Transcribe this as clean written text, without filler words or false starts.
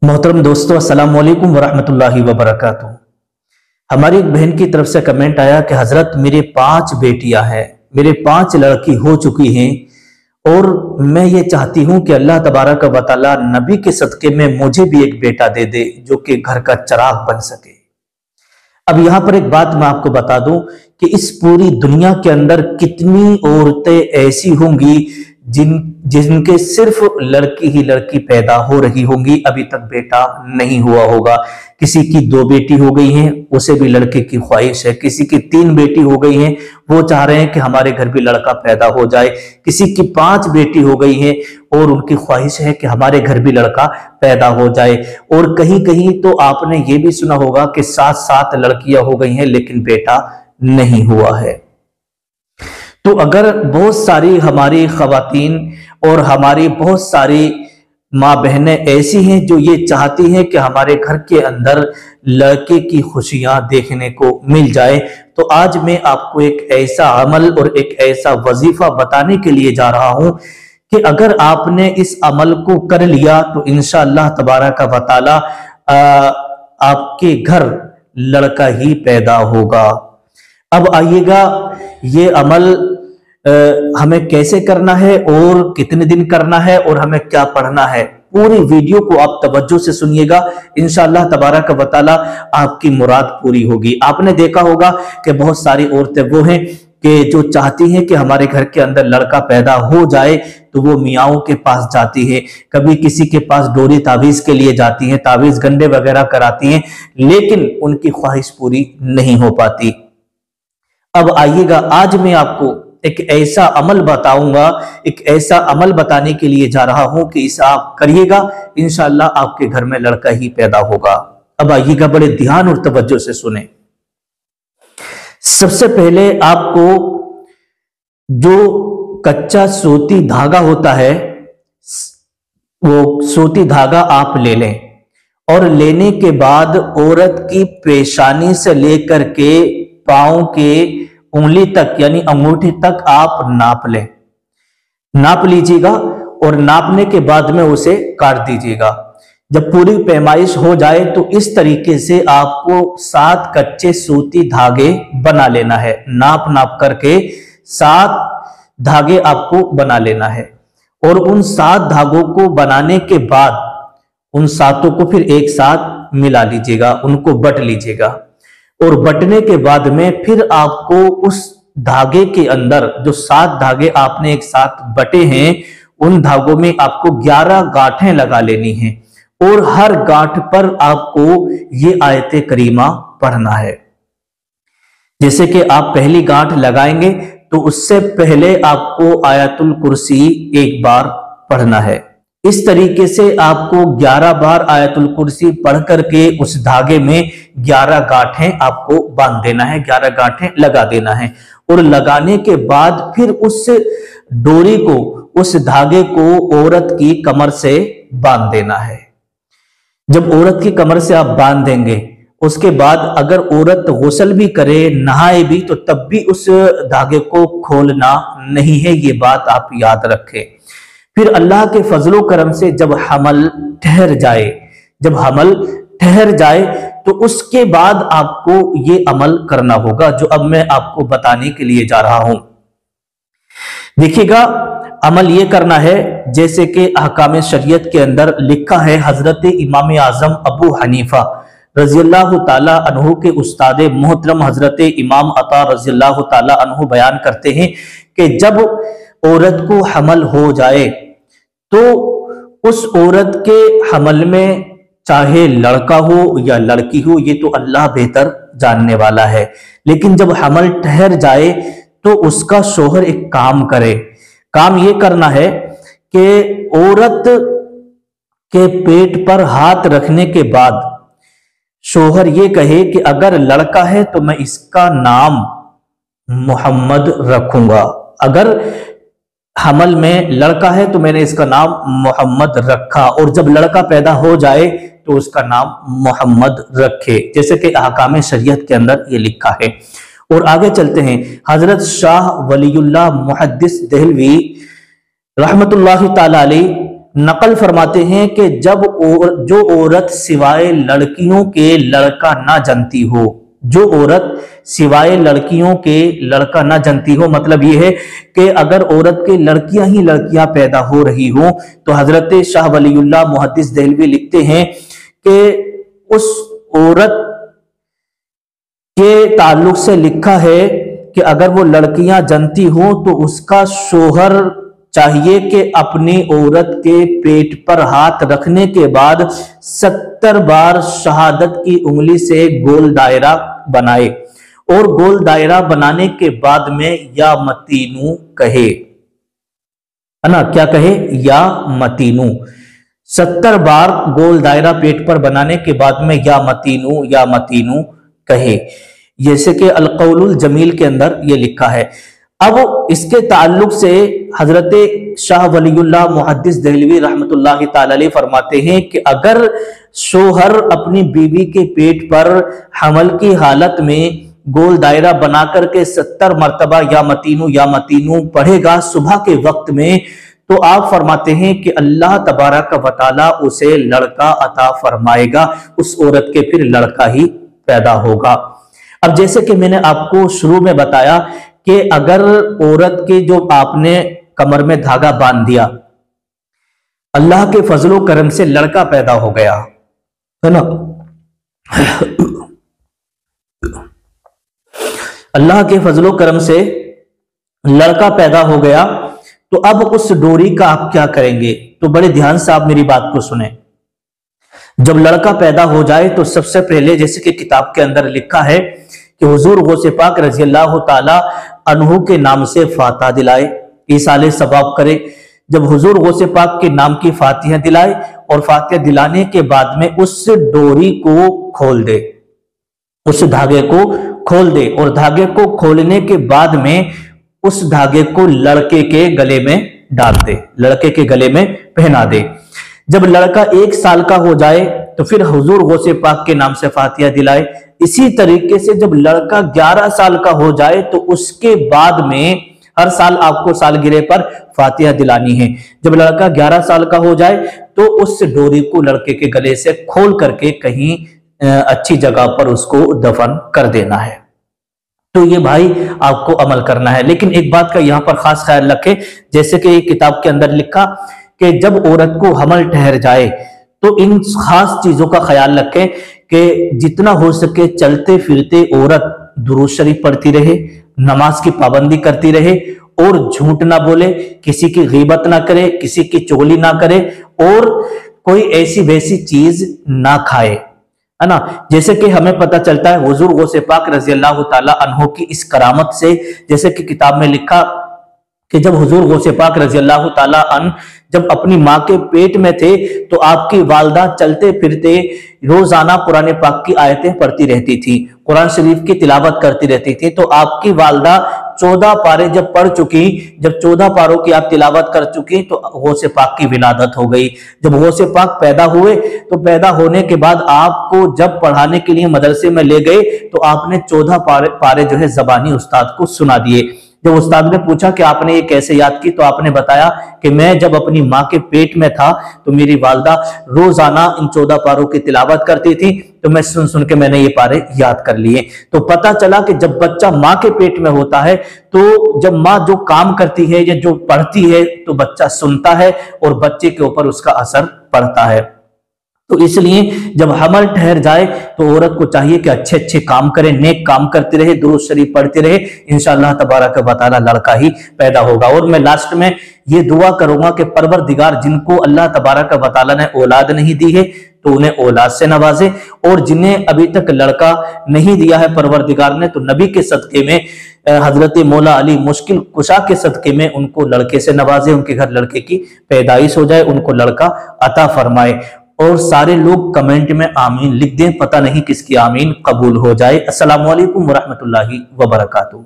मोहतरम दोस्तों, अस्सलाम वालेकुम वरहमतुल्लाहि वबरकातुहू। हमारी एक बहन की तरफ से कमेंट आया कि हजरत मेरे 5 बेटियां हैं, मेरे 5 लड़की हो चुकी हैं और मैं ये चाहती हूं कि अल्लाह तबारक व तआला नबी के सदके में मुझे भी एक बेटा दे दे जो कि घर का चिराग बन सके। अब यहां पर एक बात मैं आपको बता दूं कि इस पूरी दुनिया के अंदर कितनी औरतें ऐसी होंगी जिनके सिर्फ लड़की ही लड़की पैदा हो रही होंगी, अभी तक बेटा नहीं हुआ होगा। किसी की 2 बेटी हो गई हैं, उसे भी लड़के की ख्वाहिश है। किसी की 3 बेटी हो गई हैं, वो चाह रहे हैं कि हमारे घर भी लड़का पैदा हो जाए। किसी की 5 बेटी हो गई हैं और उनकी ख्वाहिश है कि हमारे घर भी लड़का पैदा हो जाए। और कहीं कहीं तो आपने ये भी सुना होगा कि 7 लड़कियां हो गई हैं लेकिन बेटा नहीं हुआ है। तो अगर बहुत सारी हमारी खवातीन और हमारी बहुत सारी माँ बहनें ऐसी हैं जो ये चाहती हैं कि हमारे घर के अंदर लड़के की खुशियां देखने को मिल जाए, तो आज मैं आपको एक ऐसा अमल और एक ऐसा वजीफा बताने के लिए जा रहा हूं कि अगर आपने इस अमल को कर लिया तो इंशाअल्लाह तबारक व तआला आपके घर लड़का ही पैदा होगा। अब आइएगा, ये अमल हमें कैसे करना है और कितने दिन करना है और हमें क्या पढ़ना है, पूरी वीडियो को आप तवज्जो से सुनिएगा। इंशाअल्लाह तबारक व तआला आपकी मुराद पूरी होगी। आपने देखा होगा कि बहुत सारी औरतें वो हैं कि जो चाहती हैं कि हमारे घर के अंदर लड़का पैदा हो जाए, तो वो मियाओं के पास जाती है, कभी किसी के पास डोरी तावीज के लिए जाती हैं, तावीज गंडे वगैरह कराती हैं, लेकिन उनकी ख्वाहिश पूरी नहीं हो पाती। अब आइएगा, आज मैं आपको एक ऐसा अमल बताऊंगा, एक ऐसा अमल बताने के लिए जा रहा हूं कि इसे आप करिएगा, इंशाअल्लाह आपके घर में लड़का ही पैदा होगा। अब आइएगा, बड़े ध्यान और तवज्जो से सुने। सबसे पहले आपको जो कच्चा सूती धागा होता है, वो सूती धागा आप ले लें और लेने के बाद औरत की पेशानी से लेकर के पांव के उंगली तक यानी अंगूठी तक आप नाप लीजिएगा और नापने के बाद में उसे काट दीजिएगा। जब पूरी पैमाइश हो जाए तो इस तरीके से आपको 7 कच्चे सूती धागे बना लेना है। नाप करके 7 धागे आपको बना लेना है और उन 7 धागों को बनाने के बाद उन 7 को फिर एक साथ मिला लीजिएगा, उनको बट लीजिएगा। और बटने के बाद में फिर आपको उस धागे के अंदर जो 7 धागे आपने एक साथ बटे हैं, उन धागों में आपको 11 गांठें लगा लेनी हैं और हर गांठ पर आपको ये आयते करीमा पढ़ना है। जैसे कि आप पहली गांठ लगाएंगे तो उससे पहले आपको आयतुल कुर्सी एक बार पढ़ना है। इस तरीके से आपको 11 बार आयतुल कुर्सी पढ़ करके उस धागे में 11 गांठें आपको बांध देना है, 11 गांठें लगा देना है। और लगाने के बाद फिर उस डोरी को, उस धागे को औरत की कमर से बांध देना है। जब औरत की कमर से आप बांध देंगे, उसके बाद अगर औरत गुस्ल भी करे, नहाए भी, तो तब भी उस धागे को खोलना नहीं है, ये बात आप याद रखें। फिर अल्लाह के फजलो करम से जब हमल ठहर जाए तो उसके बाद आपको ये अमल करना होगा जो अब मैं आपको बताने के लिए जा रहा हूं। देखिएगा, अमल ये करना है जैसे कि अहकाम शरीयत के अंदर लिखा है। हजरत इमाम आजम अबू हनीफा रज़ियल्लाहु ताला अन्हु के उस्ताद मोहतरम हजरत इमाम अता रज़ियल्लाहु ताला अन्हु बयान करते हैं कि जब औरत को हमल हो जाए तो उस औरत के हमल में चाहे लड़का हो या लड़की हो, ये तो अल्लाह बेहतर जानने वाला है, लेकिन जब हमल ठहर जाए तो उसका शोहर एक काम करे। काम ये करना है कि औरत के पेट पर हाथ रखने के बाद शोहर ये कहे कि अगर लड़का है तो मैं इसका नाम मोहम्मद रखूंगा, अगर हमल में लड़का है तो मैंने इसका नाम मोहम्मद रखा, और जब लड़का पैदा हो जाए तो उसका नाम मोहम्मद रखे, जैसे कि अहकाम शरीयत के अंदर ये लिखा है। और आगे चलते हैं। हजरत शाह वलीउल्लाह मुहद्दिस देहलवी रहमतुल्लाहि ताला अलैह नकल फरमाते हैं कि जब जो औरत सिवाय लड़कियों के लड़का ना जनती हो, जो औरत सिवाय लड़कियों के लड़का ना जनती हो, मतलब ये है कि अगर औरत के लड़कियां ही लड़कियां पैदा हो रही हो, तो हजरत शाह वलीउल्लाह मुहद्दिस देहलवी लिखते हैं कि उस औरत के ताल्लुक से लिखा है कि अगर वो लड़कियां जनती हो तो उसका शोहर चाहिए कि अपनी औरत के पेट पर हाथ रखने के बाद 70 बार शहादत की उंगली से गोल दायरा बनाए और गोल दायरा बनाने के बाद में या मतीनू कहे, है ना, क्या कहे, या मतीनू। 70 बार गोल दायरा पेट पर बनाने के बाद में या मतीनू कहे, जैसे कि अलकौलुल जमील के अंदर ये लिखा है। अब इसके ताल्लुक से हजरत शाह वलीउल्लाह मुहद्दिस देहलवी रहमतुल्लाहि ताला अलैह फरमाते हैं कि अगर शोहर अपनी बीवी के पेट पर हमल की हालत में गोल दायरा बना करके 70 मरतबा या मतीनू पढ़ेगा सुबह के वक्त में, तो आप फरमाते हैं कि अल्लाह तबारक व तआला उसे लड़का अता फरमाएगा, उस औरत के फिर लड़का ही पैदा होगा। अब जैसे कि मैंने आपको शुरू में बताया कि अगर औरत के जो आपने कमर में धागा बांध दिया, अल्लाह के फजलो करम से लड़का पैदा हो गया, है ना, अल्लाह के फजलो करम से लड़का पैदा हो गया, तो अब उस डोरी का आप क्या करेंगे? तो बड़े ध्यान से आप मेरी बात को सुने। जब लड़का पैदा हो जाए तो सबसे पहले, जैसे कि किताब के अंदर लिखा है कि हुजूर गौसे पाक रजी अल्लाह ताला अन्हु के नाम से फातिहा दिलाए, ईसाले सवाब करे। जब हुजूर गौसे पाक के नाम की फातिहा दिलाए और फातिहा दिलाने के बाद में उस डोरी को खोल दे, उस धागे को खोल दे, और धागे को खोलने के बाद में उस धागे को लड़के के गले में डाल दे, लड़के के गले में पहना दे। जब लड़का 1 साल का हो जाए तो फिर हुजूर गौसे पाक के नाम से फातिहा दिलाए। इसी तरीके से जब लड़का 11 साल का हो जाए तो उसके बाद में हर साल आपको सालगिरह पर फातिहा दिलानी है। जब लड़का 11 साल का हो जाए तो उस डोरी को लड़के के गले से खोल करके कहीं अच्छी जगह पर उसको दफन कर देना है। तो ये भाई आपको अमल करना है। लेकिन एक बात का यहाँ पर खास ख्याल रखें, जैसे कि किताब के अंदर लिखा कि जब औरत को हमल ठहर जाए तो इन खास चीजों का ख्याल रखें कि जितना हो सके चलते फिरते औरत दुरूद शरीफ पढ़ती रहे, नमाज की पाबंदी करती रहे और झूठ ना बोले, किसी की गीबत ना करे, किसी की चुगली ना करे और कोई ऐसी वैसी चीज ना खाए, है ना। जैसे कि हमें पता चलता है हुजूर गौसे पाक रजी अल्लाह ताला अन्हो की इस करामत से, जैसे कि किताब में लिखा कि जब हुजूर गौसे पाक रजी अल्लाह ताला अन जब अपनी माँ के पेट में थे तो आपकी वालदा चलते फिरते रोजाना कुरान पाक की आयतें पढ़ती रहती थी, कुरान शरीफ की तिलावत करती रहती थी। तो आपकी वालदा 14 पारे जब पढ़ चुकी, जब 14 पारों की आप तिलावत कर चुकी तो गौसे पाक की विलादत हो गई। जब गौसे पाक पैदा हुए तो पैदा होने के बाद आपको जब पढ़ाने के लिए मदरसे में ले गए तो आपने 14 पारे जो है जबानी उस्ताद को सुना दिए। जब उस्ताद ने पूछा कि आपने ये कैसे याद की, तो आपने बताया कि मैं जब अपनी माँ के पेट में था तो मेरी वालदा रोजाना इन 14 पारों की तिलावत करती थी, तो मैं सुन सुन के मैंने ये पारे याद कर लिए। तो पता चला कि जब बच्चा माँ के पेट में होता है तो जब माँ जो काम करती है या जो पढ़ती है तो बच्चा सुनता है और बच्चे के ऊपर उसका असर पड़ता है। तो इसलिए जब हमल ठहर जाए तो औरत को चाहिए कि अच्छे अच्छे काम करे, नेक काम करती रहे, दुरूद शरीफ पढ़ती रहे, इंशाअल्लाह तबारक व तआला लड़का ही पैदा होगा। और मैं लास्ट में ये दुआ करूंगा कि परवरदिगार जिनको अल्लाह तबारक व तआला ने औलाद नहीं दी है तो उन्हें औलाद से नवाजे, और जिन्हें अभी तक लड़का नहीं दिया है परवरदिगार ने तो नबी के सदके में, हजरत मौला अली मुश्किल कुशा के सदके में उनको लड़के से नवाजे, उनके घर लड़के की पैदाइश हो जाए, उनको लड़का अता फरमाए। और सारे लोग कमेंट में आमीन लिख दें, पता नहीं किसकी आमीन कबूल हो जाए। अस्सलामु अलैकुम वरहमतुल्लाहि वबरकातुहू।